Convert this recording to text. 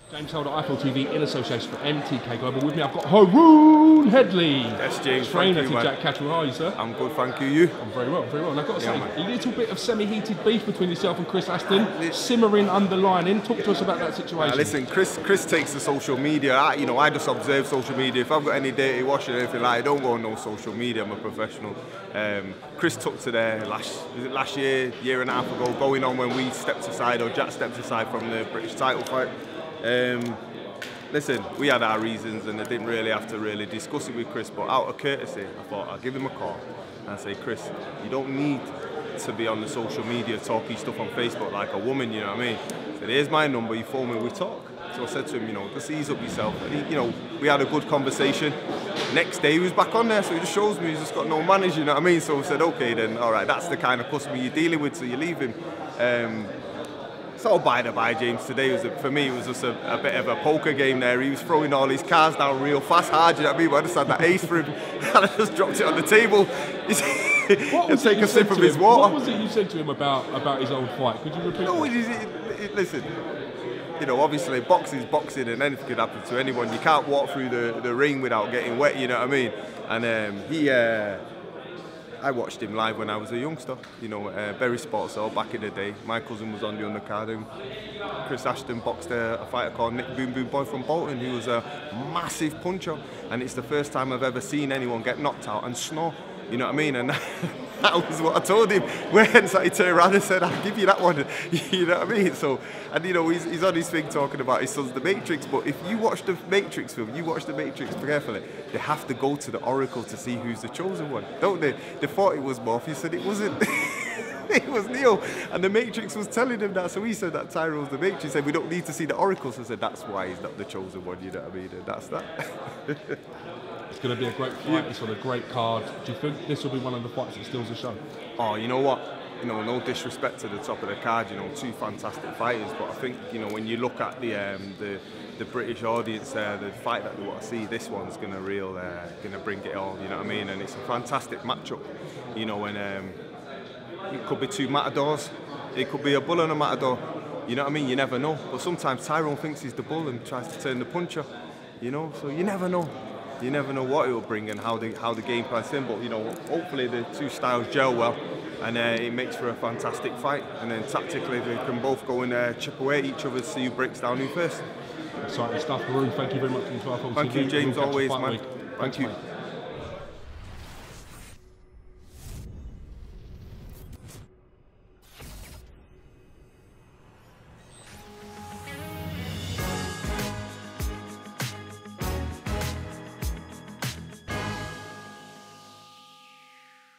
James Holder, IFL TV in association for MTK Global. With me, I've got Haroon Headley. Yes, James. Trainer to Jack Catterall. How are you, sir? I'm good, thank you. You? I'm very well, very well. And I've got to say, man. a little bit of semi-heated beef between yourself and Chris Aston, simmering underlining. Talk to us about that situation. Listen, Chris takes the social media. I just observe social media. If I've got any dirty washing or anything like that, I don't go on no social media. I'm a professional. Chris took to there last year and a half ago, going on when we stepped aside, or Jack stepped aside from the British title fight. Listen, we had our reasons and I didn't really have to discuss it with Chris, but out of courtesy, I thought I'd give him a call and say, Chris, you don't need to be on the social media talking stuff on Facebook like a woman, you know what I mean? I said, here's my number, you phone me, we talk. So I said to him, just ease up yourself. And he, we had a good conversation. Next day he was back on there, so he just shows me he's just got no manners, you know what I mean? So I said, okay then, all right, that's the kind of customer you're dealing with, so you leave him. So by the by, James, today for me it was just a bit of a poker game there. He was throwing all his cards down real fast, hard, you know what I mean? But I just had that ace for him and I just dropped it on the table. And take a sip of his water. What was it you said to him about his old fight? Could you repeat that? Listen, obviously boxing's boxing and anything could happen to anyone. You can't walk through the ring without getting wet, you know what I mean? And I watched him live when I was a youngster, very sports hall back in the day. My cousin was on the undercard and Chris Ashton boxed a fighter called Nick Boom Boom Boy from Bolton, who was a massive puncher, and it's the first time I've ever seen anyone get knocked out and snore, you know what I mean? And that was what I told him. When he turned around and said, I'll give you that one, you know what I mean? So, and he's on his thing talking about his son's The Matrix, but if you watch the Matrix film, you watch the Matrix carefully, they have to go to the Oracle to see who's the chosen one, don't they? They thought it was Morpheus, he said it wasn't. It was Neo, and the Matrix was telling him that, so he said that Tyrone's the Matrix, he said we don't need to see the Oracle, so I said that's why he's not the chosen one, you know what I mean, and that's that. It's going to be a great fight, it's on a great card. Do you think this will be one of the fights that steals the show? Oh, you know what? No disrespect to the top of the card, two fantastic fighters, but I think, when you look at the British audience there, the fight that they want to see, this one's going to bring it all, you know what I mean? And it's a fantastic matchup, and it could be two matadors, it could be a bull and a matador, you know what I mean? You never know. But sometimes Tyrone thinks he's the bull and tries to turn the puncher, so you never know. You never know what it will bring and how the game plan's in, but hopefully the two styles gel well and it makes for a fantastic fight, and then tactically they can both go and chip away at each other to see who breaks down who first. Exciting stuff. Haroon, thank you very much for your time. Thank you, James, always, man. Thank you.